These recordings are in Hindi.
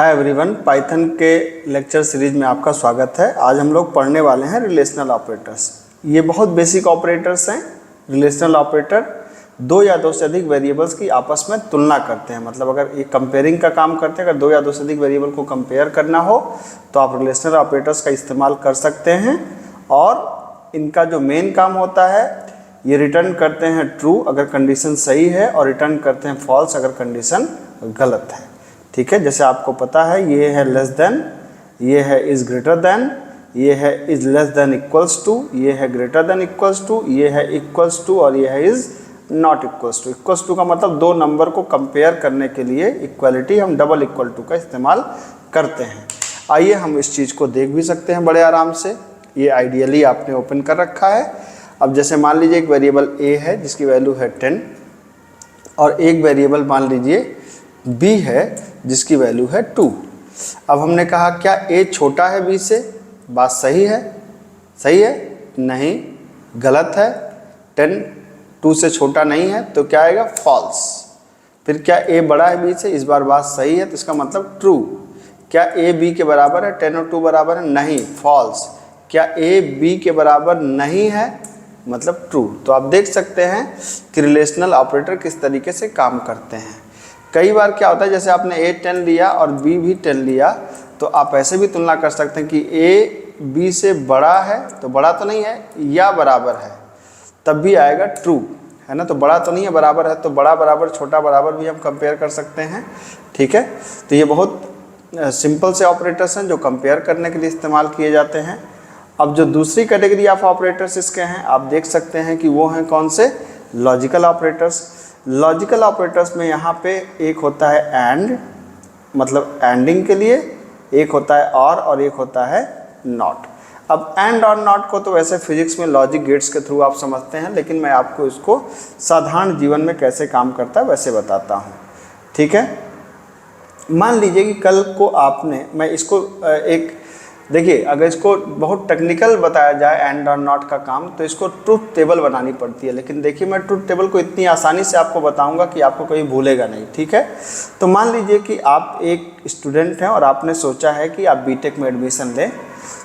हाय एवरीवन, पाइथन के लेक्चर सीरीज में आपका स्वागत है। आज हम लोग पढ़ने वाले हैं रिलेशनल ऑपरेटर्स। ये बहुत बेसिक ऑपरेटर्स हैं। रिलेशनल ऑपरेटर दो या दो से अधिक वेरिएबल्स की आपस में तुलना करते हैं। मतलब अगर ये कंपेयरिंग का काम करते हैं, अगर दो या दो से अधिक वेरिएबल को कंपेयर करना हो तो आप रिलेशनल ऑपरेटर्स का इस्तेमाल कर सकते हैं। और इनका जो मेन काम होता है, ये रिटर्न करते हैं ट्रू अगर कंडीशन सही है और रिटर्न करते हैं फॉल्स अगर कंडीशन गलत है। ठीक है, जैसे आपको पता है ये है लेस देन, ये है इज ग्रेटर देन, ये है is less than equals to, ये है ग्रेटर देन इक्वल्स टू, ये है इक्वल्स टू और ये है is not equals to. Equals to का मतलब दो नंबर को कंपेयर करने के लिए इक्वलिटी हम डबल इक्वल टू का इस्तेमाल करते हैं। आइए हम इस चीज़ को देख भी सकते हैं बड़े आराम से। ये आइडियली आपने ओपन कर रखा है। अब जैसे मान लीजिए एक वेरिएबल a है जिसकी वैल्यू है 10 और एक वेरिएबल मान लीजिए b है जिसकी वैल्यू है 2। अब हमने कहा क्या a छोटा है b से? बात सही है? सही है? नहीं, गलत है। 10 2 से छोटा नहीं है तो क्या आएगा? फॉल्स। फिर क्या a बड़ा है b से? इस बार बात सही है तो इसका मतलब ट्रू। क्या a b के बराबर है? 10 और 2 बराबर है? नहीं, फॉल्स। क्या a b के बराबर नहीं है? मतलब ट्रू। तो आप देख सकते हैं कि रिलेशनल ऑपरेटर किस तरीके से काम करते हैं। कई बार क्या होता है, जैसे आपने a 10 लिया और b भी 10 लिया तो आप ऐसे भी तुलना कर सकते हैं कि a b से बड़ा है तो बड़ा तो नहीं है या बराबर है, तब भी आएगा ट्रू, है ना। तो बड़ा तो नहीं है, बराबर है, तो बड़ा बराबर छोटा बराबर भी हम कंपेयर कर सकते हैं। ठीक है, तो ये बहुत सिंपल से ऑपरेटर्स हैं जो कंपेयर करने के लिए इस्तेमाल किए जाते हैं। अब जो दूसरी कैटेगरी ऑफ ऑपरेटर्स इसके हैं, आप देख सकते हैं कि वो हैं कौन से? Logical operators. लॉजिकल ऑपरेटर्स में यहाँ पे एक होता है एंड, मतलब एंडिंग के लिए, एक होता है और एक होता है नॉट। अब एंड और नॉट को तो वैसे फिजिक्स में लॉजिक गेट्स के थ्रू आप समझते हैं, लेकिन मैं आपको इसको साधारण जीवन में कैसे काम करता है वैसे बताता हूँ। ठीक है, मान लीजिए कि कल को आपने, मैं इसको एक देखिए, अगर इसको बहुत टेक्निकल बताया जाए एंड और नॉट का काम, तो इसको ट्रुथ टेबल बनानी पड़ती है। लेकिन देखिए, मैं ट्रुथ टेबल को इतनी आसानी से आपको बताऊंगा कि आपको कहीं भूलेगा नहीं। ठीक है, तो मान लीजिए कि आप एक स्टूडेंट हैं और आपने सोचा है कि आप बीटेक में एडमिशन लें।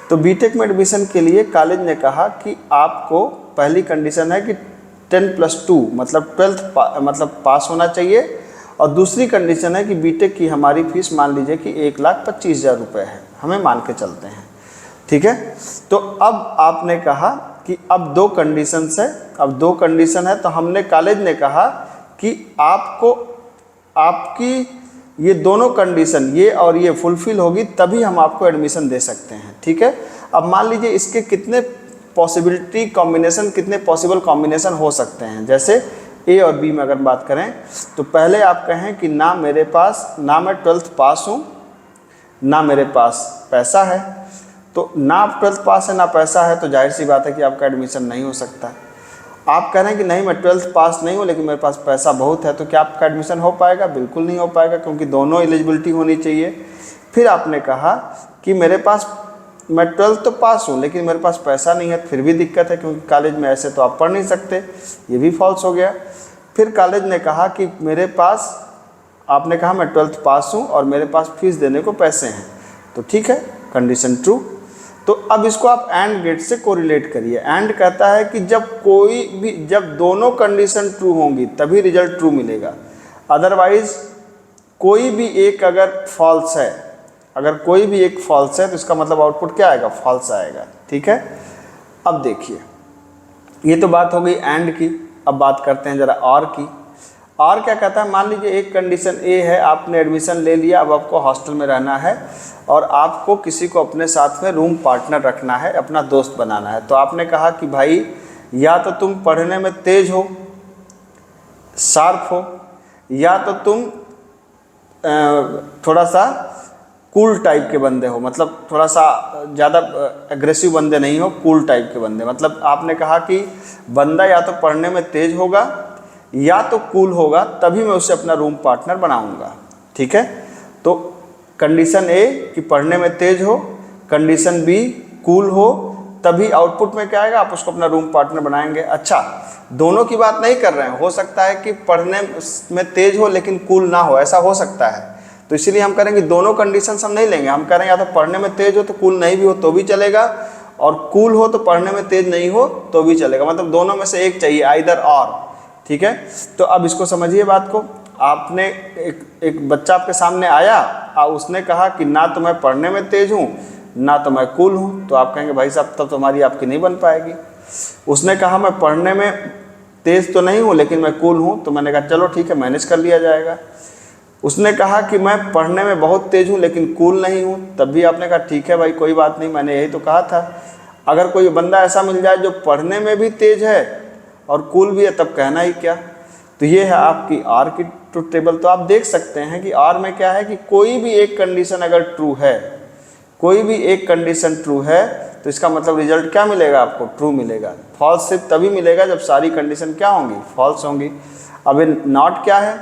तो बीटेक में एडमिशन के लिए कॉलेज ने कहा कि आपको पहली कंडीशन है कि 10+2 मतलब 12th मतलब पास होना चाहिए, और दूसरी कंडीशन है कि बीटेक की हमारी फीस मान लीजिए कि 1,25,000 रुपये है, हमें मान के चलते हैं। ठीक है, तो अब आपने कहा कि अब दो कंडीशंस है, अब दो कंडीशन है, तो हमने कॉलेज ने कहा कि आपको आपकी ये दोनों कंडीशन, ये और ये फुलफिल होगी तभी हम आपको एडमिशन दे सकते हैं। ठीक है, अब मान लीजिए इसके कितने पॉसिबिलिटी कॉम्बिनेशन, कितने पॉसिबल कॉम्बिनेशन हो सकते हैं। जैसे ए और बी में अगर बात करें तो पहले आप कहें कि ना मेरे पास, ना मैं 12th पास हूँ, ना मेरे पास पैसा है। तो ना आप 12th पास है ना पैसा है, तो जाहिर सी बात है कि आपका एडमिशन नहीं हो सकता। आप कह रहे हैं कि नहीं मैं 12th पास नहीं हूँ लेकिन मेरे पास पैसा बहुत है, तो क्या आपका एडमिशन हो पाएगा? बिल्कुल नहीं हो पाएगा, क्योंकि दोनों एलिजिबिलिटी होनी चाहिए। फिर आपने कहा कि मेरे पास, मैं 12th तो पास हूँ लेकिन मेरे पास पैसा नहीं है, फिर भी दिक्कत है क्योंकि कॉलेज में ऐसे तो आप पढ़ नहीं सकते, ये भी फॉल्स हो गया। फिर कॉलेज ने कहा कि मेरे पास, आपने कहा मैं 12th पास हूँ और मेरे पास फीस देने को पैसे हैं, तो ठीक है, कंडीशन ट्रू। तो अब इसको आप एंड गेट से कोरिलेट करिए। एंड कहता है कि जब कोई भी, जब दोनों कंडीशन ट्रू होंगी तभी रिजल्ट ट्रू मिलेगा, अदरवाइज कोई भी एक अगर फॉल्स है, अगर कोई भी एक फॉल्स है तो इसका मतलब आउटपुट क्या आएगा? फॉल्स आएगा। ठीक है, अब देखिए, ये तो बात हो गई एंड की। अब बात करते हैं जरा और की। और क्या कहता है, मान लीजिए एक कंडीशन ए है, आपने एडमिशन ले लिया, अब आपको हॉस्टल में रहना है और आपको किसी को अपने साथ में रूम पार्टनर रखना है, अपना दोस्त बनाना है। तो आपने कहा कि भाई या तो तुम पढ़ने में तेज हो, शार्प हो, या तो तुम थोड़ा सा कूल टाइप के बंदे हो, मतलब थोड़ा सा ज़्यादा एग्रेसिव बंदे नहीं हो, कूल टाइप के बंदे। मतलब आपने कहा कि बंदा या तो पढ़ने में तेज होगा या तो कूल होगा, तभी मैं उसे अपना रूम पार्टनर बनाऊंगा। ठीक है, तो कंडीशन ए कि पढ़ने में तेज हो, कंडीशन बी कूल हो, तभी आउटपुट में क्या आएगा? आप उसको अपना रूम पार्टनर बनाएंगे। अच्छा, दोनों की बात नहीं कर रहे हैं, हो सकता है कि पढ़ने में तेज हो लेकिन कूल ना हो, ऐसा हो सकता है। तो इसीलिए हम करेंगे दोनों कंडीशन हम नहीं लेंगे। हम करेंगे या तो पढ़ने में तेज हो तो कूल नहीं भी हो तो भी चलेगा, और कूल हो तो पढ़ने में तेज नहीं हो तो भी चलेगा, मतलब दोनों में से एक चाहिए, आइदर और। ठीक है, तो अब इसको समझिए बात को। आपने एक बच्चा आपके सामने आया और उसने कहा कि ना तो मैं पढ़ने में तेज हूँ ना तो मैं कूल हूँ, तो आप कहेंगे भाई साहब तब तुम्हारी आपकी नहीं बन पाएगी। उसने कहा मैं पढ़ने में तेज तो नहीं हूँ लेकिन मैं कूल हूँ, तो मैंने कहा चलो ठीक है मैनेज कर लिया जाएगा। उसने कहा कि मैं पढ़ने में बहुत तेज हूँ लेकिन कूल नहीं हूँ, तब भी आपने कहा ठीक है भाई कोई बात नहीं, मैंने यही तो कहा था। अगर कोई बंदा ऐसा मिल जाए जो पढ़ने में भी तेज है और कूल भी है, तब कहना ही क्या। तो ये है आपकी आर की ट्रुथ टेबल। तो आप देख सकते हैं कि आर में क्या है कि कोई भी एक कंडीशन अगर ट्रू है, कोई भी एक कंडीशन ट्रू है तो इसका मतलब रिजल्ट क्या मिलेगा आपको, ट्रू मिलेगा। फॉल्स सिर्फ तभी मिलेगा जब सारी कंडीशन क्या होंगी, फॉल्स होंगी। अब नॉट क्या है,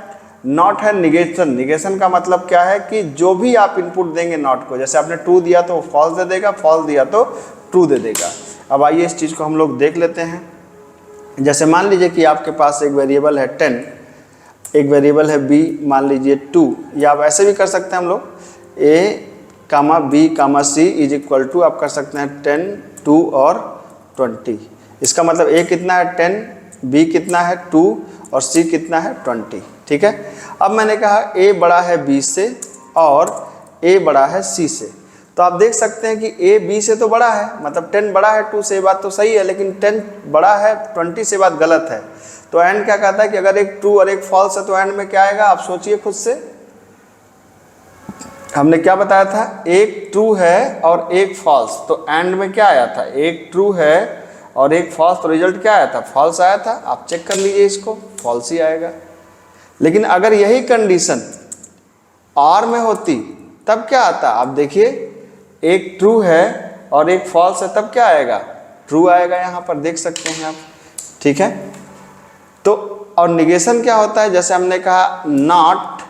नॉट है निगेशन। निगेशन का मतलब क्या है कि जो भी आप इनपुट देंगे नॉट को, जैसे आपने ट्रू दिया तो फॉल्स दे देगा, फॉल्स दिया तो ट्रू दे देगा। अब आइए इस चीज़ को हम लोग देख लेते हैं। जैसे मान लीजिए कि आपके पास एक वेरिएबल है 10, एक वेरिएबल है b मान लीजिए 2, या आप ऐसे भी कर सकते हैं हम लोग a, b, c is equal to आप कर सकते हैं 10, 2 और 20। इसका मतलब a कितना है 10, b कितना है 2 और c कितना है 20। ठीक है, अब मैंने कहा a बड़ा है b से और a बड़ा है c से, तो आप देख सकते हैं कि a b से तो बड़ा है, मतलब 10 बड़ा है 2 से, बात तो सही है, लेकिन 10 बड़ा है 20 से, बात गलत है। तो एंड क्या कहता है कि अगर एक ट्रू और एक फॉल्स है तो एंड में क्या आएगा, आप सोचिए खुद से। हमने क्या बताया था, एक ट्रू है और एक फॉल्स, तो एंड में क्या आया था, एक ट्रू है और एक फॉल्स, तो रिजल्ट क्या आया था, फॉल्स आया था। आप चेक कर लीजिए इसको, फॉल्स ही आएगा। लेकिन अगर यही कंडीशन और में होती तब क्या आता, आप देखिए एक ट्रू है और एक फॉल्स है, तब क्या आएगा, ट्रू आएगा, यहाँ पर देख सकते हैं आप। ठीक है, तो और निगेशन क्या होता है, जैसे हमने कहा not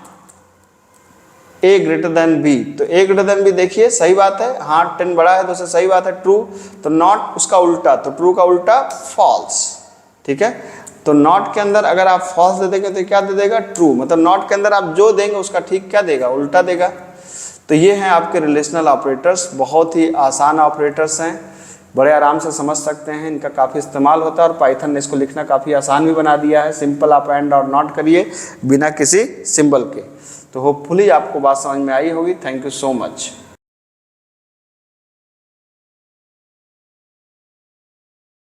a greater than b, तो a ग्रेटर देन b देखिए सही बात है, हाँ 10 बड़ा है तो उसे सही बात है ट्रू, तो नॉट उसका उल्टा, तो ट्रू का उल्टा फॉल्स। ठीक है, तो नॉट के अंदर अगर आप फॉल्स दे देंगे तो क्या दे देगा, ट्रू, मतलब नॉट के अंदर आप जो देंगे उसका ठीक क्या देगा, उल्टा देगा। तो ये हैं आपके रिलेशनल ऑपरेटर्स, बहुत ही आसान ऑपरेटर्स हैं, बड़े आराम से समझ सकते हैं, इनका काफ़ी इस्तेमाल होता है और पाइथन ने इसको लिखना काफ़ी आसान भी बना दिया है। सिंपल आप एंड और नॉट करिए बिना किसी सिंबल के। तो होपफुली आपको बात समझ में आई होगी। Thank you so much.